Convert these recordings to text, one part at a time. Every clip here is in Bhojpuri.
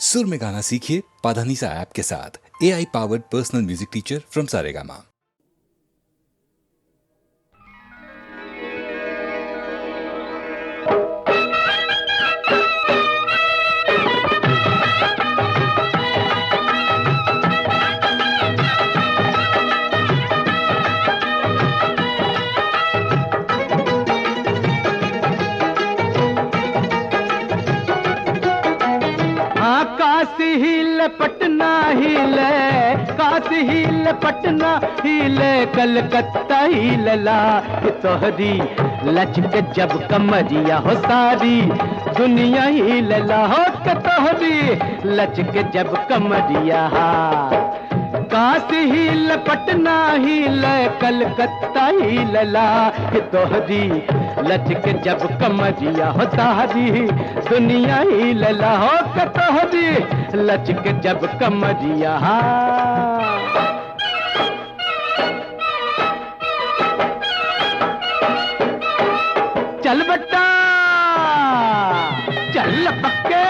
सुर में गाना सीखिए पाधानीसा ऐप के साथ। AI powered personal music teacher from Saregama. Patna हिले, काशी हिले, पटना हिले, कलकत्ता हिलला तोहरी लचक जब कमरिया हो सारी दुनिया हिलला हो के तोहरी लचक जब कमरिया। काशी हिले, पटना हिले, कलकत्ता हिलला तोहरी लचक जब कमरिया हो सारी दुनिया हिलला हो के तोहरी लचक जब कमरिया। चल बट्टा चल पक्के,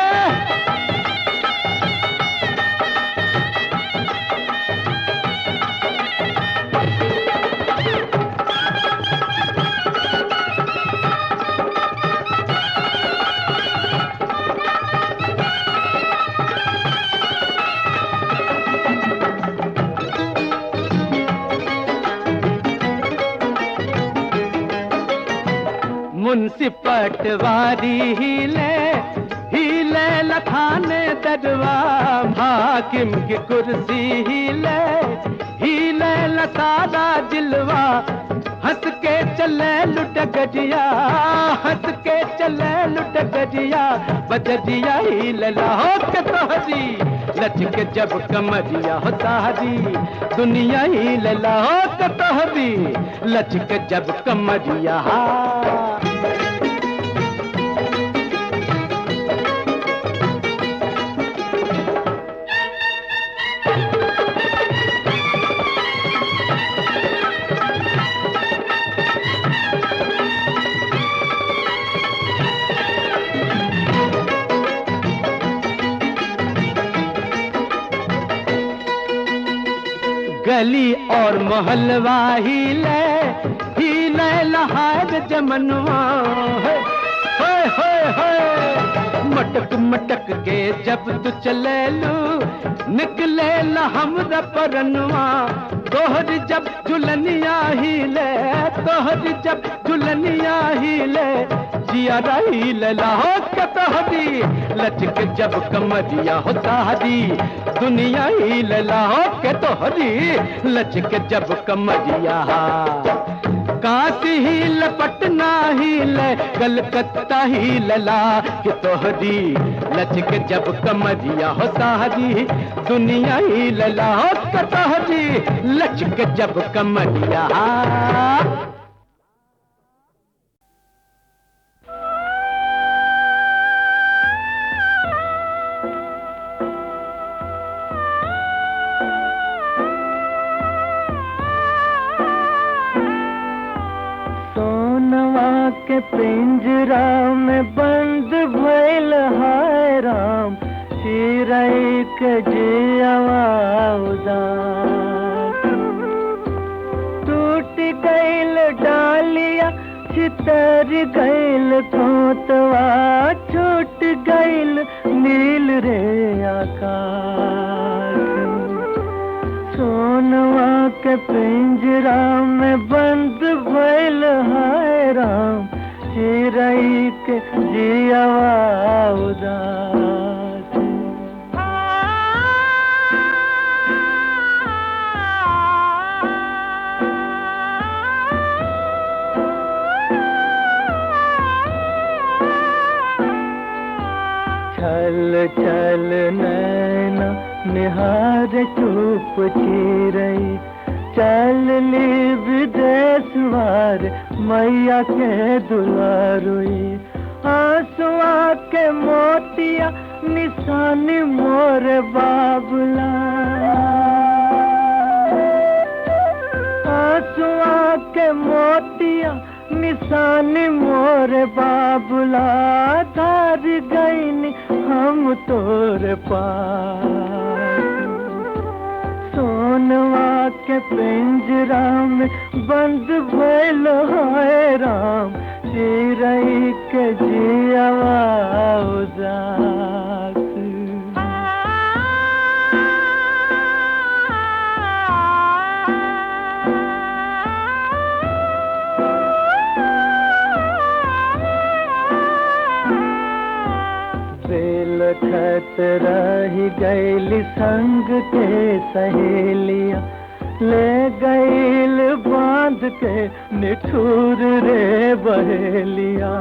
मुंशी पटवारी हिले, हिले लखाने दरवा, हाकिम की कुर्सी हिले, हिले लसादा जिलवा, हंस के चले लुट गजिया, हंस के चले लुट गजिया, बजजिया हिलला हो के तोहरी लचक जब कमरिया हो तारी दुनिया हिलला हो के तोहरी लचक जब कमरिया। गली और मोहल्ला हिले, हिले लहार जमनवा, मटक मटक के जब तू चले लू निकले ला हमरा परनवा, तोहर जब झुलनिया हिले, तोहर जब झुलनिया हिले, जिया रही लहो के तोहरी लचक जब कमरिया हो तारी दुनिया हिलला हो के तोहरी लचक जब कमरिया। काशी हिल, पटना हिले, कलकत्ता हिलला के तोहरी लचक जब कमरिया हो तारी दुनिया हिलला हो के तोहरी लचक जब कमरिया। के पिंजरा में बंद भइल हाय राम, चिरई के जियवा उदास, टूट गइल डालिया छितर गइल खोतवा, छूट गइल नील रे आकाश। सोनवा के पिंजरा में बंद भइल हाय राम, चिरई के जियवा उदास। छल छल नैना निहार चुप चिरई, चल ली विदेश वार मैया के दुलारुई, आंसुआ के मोतिया निशानी मोर बाबुला, आंसुआ के मोतिया निशानी मोर बाबुला, धार गईनी हम तोर पास। सोनवा के पिंजरा में बंद भइल है राम, चिरई के जियावा उदास। बेलखत रही गैली संग के सहेलिया, ले गैल बांध के निठुर रे बहेलिया।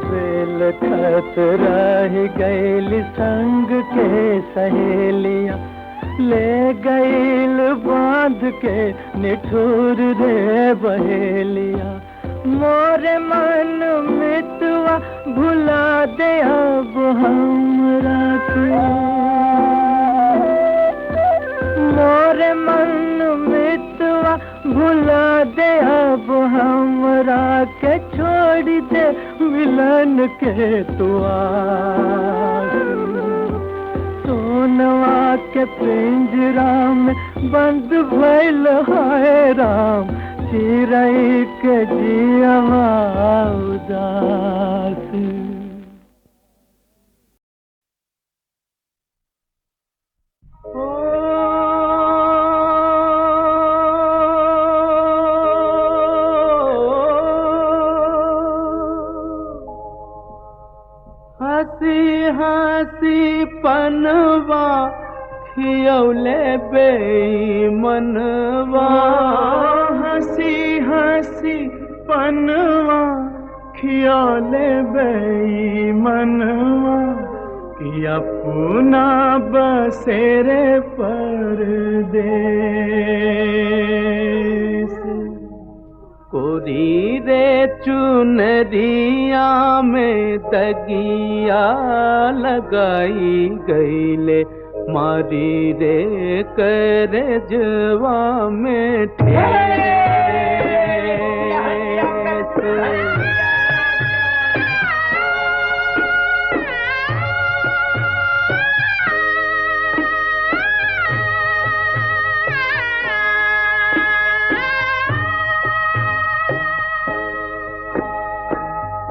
बेलखत रही गैली संग के सहेलिया, ले गैल बांध के निठुर रे बहेलिया। मोरे मन मितवा भुला दे अब हमरा के, मोरे मन मितवा भुला दे अब हमरा के, छोड़ दे मिलन के तुआ। सोनवा के पिंजरा में बंद भइल है राम, चिरई के जियावा उदास। हंसी हंसी पनवा खियौले बेईमनवा, हंसी हंसी पनवा खियौले बेईमनवा, कि अपना बसेरे परदेस। कोरी रे चुनरिया में दगिया लगाई गईले, मारी रे करजवा में ठेस।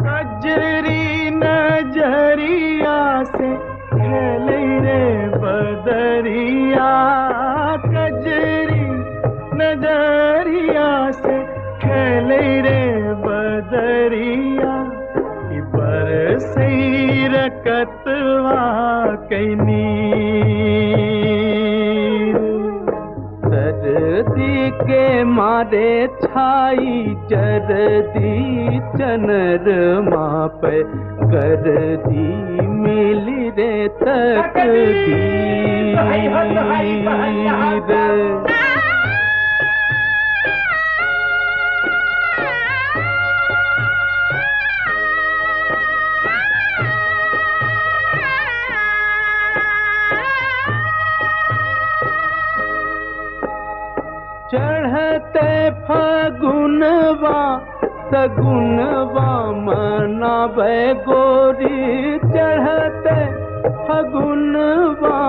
कजरी नजरिया से खेले रे बदरिया, कजरी नजरिया से खेले रे बदरिया, कि बरसई रकतवा कैनी। सर्दी के मारे छाई जरदी चनरमा पे, करदी मिली रे तकदीर। चढ़ते फगुनवा सगुनवा मनावे गोरी, चढ़ते फगुनवा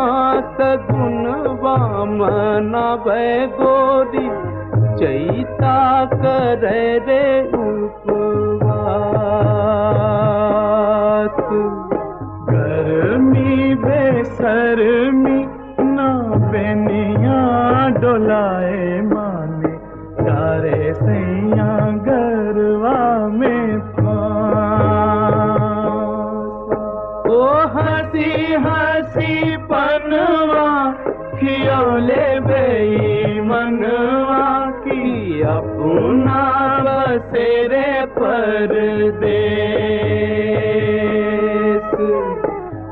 सगुनवा मनावे गोरी, चैता करे रे उपवास। गर्मी बेसरमी ना बेनिया डोलाए माने, तारे सैया गरवा में फांस। ओ हंसी हंसी पनवा खियौले बेईमनवा, की अपना बसेरे परदेस।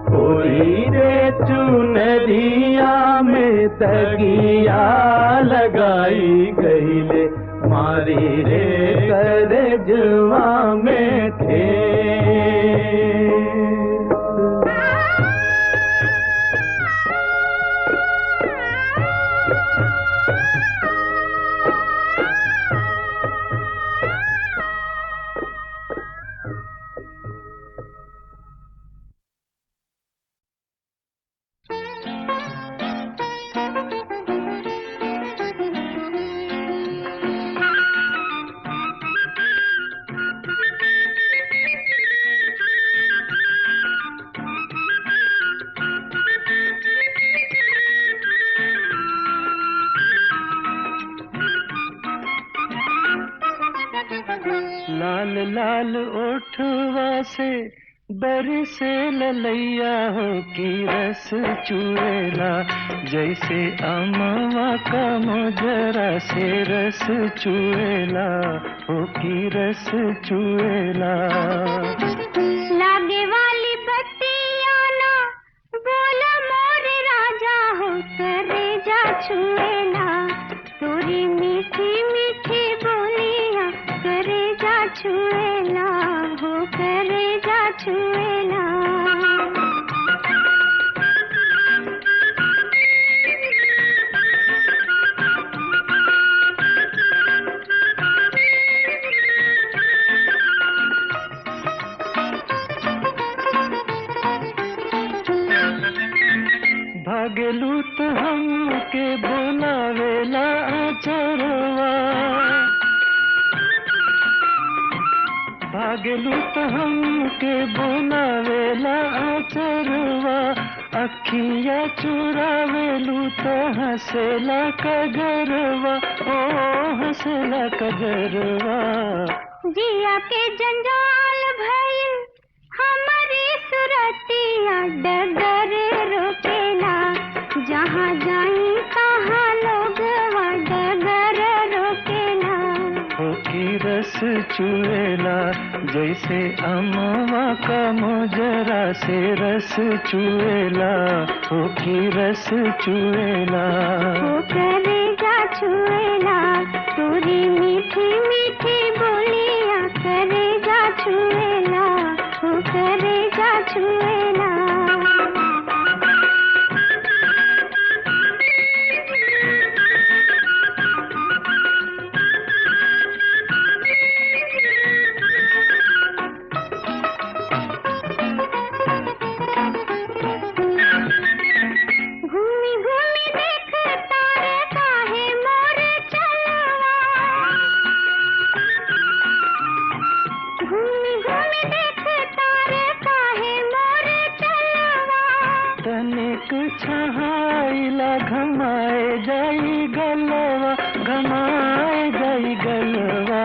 कोई रे चुनरिया में दगिया लगाई गईले, मारी रे करजवा में ठेस। से बरसे ललैया हो की रस चुएला, जैसे अमवा का मोजरा से रस चुएला हो की रस चुएला। लागे वाली बत्तियां ना बोला मोर राजा हो करेजा छुएला, तोरी मीठी मीठी बोलियां करेजा छुएला हो करेजा छुएला। भागेलू तो हमके बोलावेला आचरवा, भागेलू तो हमके बोलावेला आचरवा, अखिया चुरावेलू तो हंसेला कजरवा, ओ हंसेला कजरवा। जिया के जंजाल भइल हमारी सुरतिया डगर रोकेला, जहाँ जाई तहाँ लोग डगर रोकेला हो की रस चुएला, जैसे अमवा का मोजरा से रस चुएला हो की रस चुएला। हो करेजा छुएला, तोरी मीठी मीठी बोलियां करेजा छुएला हो करेजा छुएला। घूमी घूमी देखता रहता है मोर चलवा, घूमी घूमी देखता रहता है मोर चलवा। तनिक छहाइला घमाए जाई गलवा, घमाए जाई गलवा।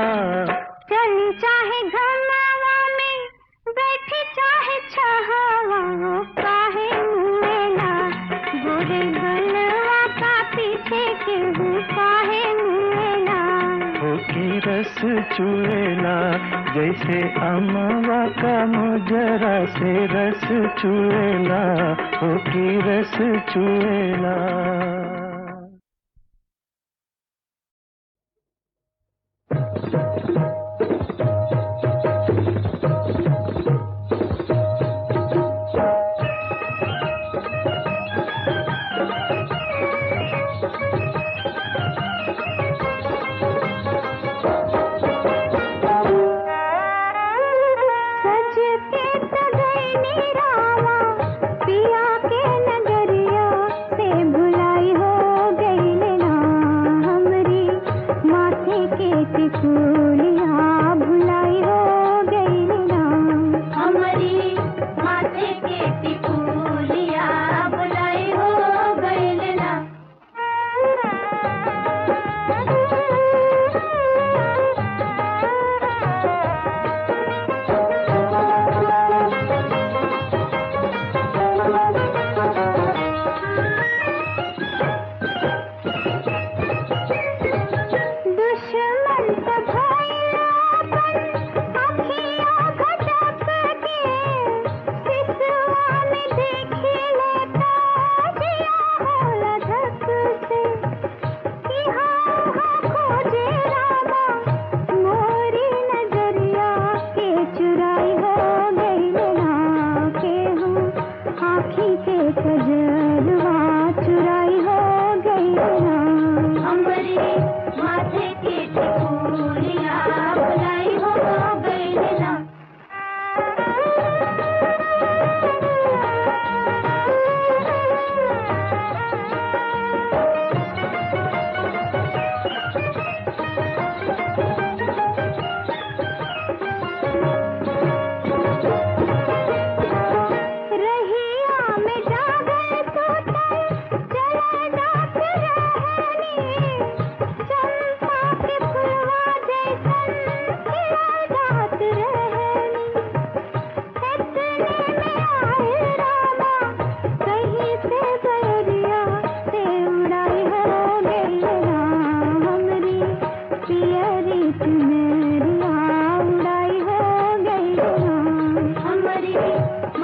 चली चाहे घमावा में बैठी चाहे छहावा, वो काहे मुएला गोरे गलवा का पीछे केहू काहे मुएला। हो की रस चुएला, जैसे अमवा का मोजरा से रस चुएला हो की रस चुएला। सज के सजनी रामा पिया के नगरिया से भुलाई हो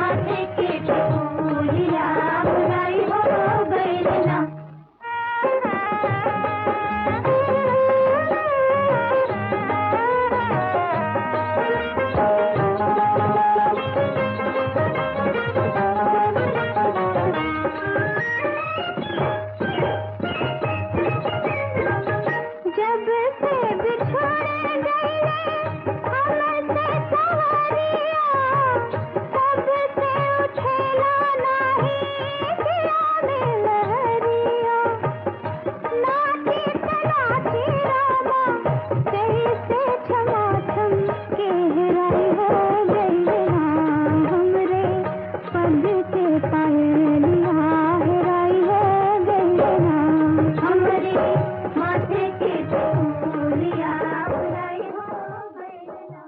माथे के टिकुलिया बुराई हो गइल ना। जब से बिछड़ गए हमसे सवारिया, तब से उठेला नहीं किया में लहरिया। नाची तनाची रामा जैसे छमाछम केहराई हो गई ना। हमरे पग के पायलिया हेराई हो गई ना। हमरे माथे के टिकुलिया बुराई हो गई ना।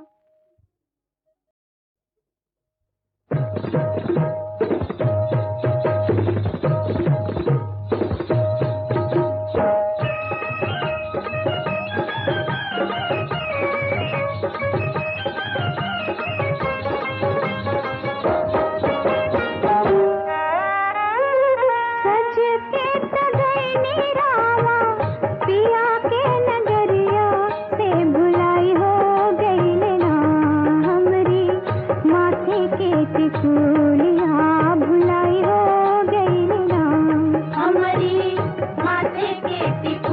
सज के तगैनी रामा पिया के नगरिया से भुलाई हो गई ना। हमरी माथे के टिकुलिया भुलाई हो गई ना। हमरी माथे के टिकुलिया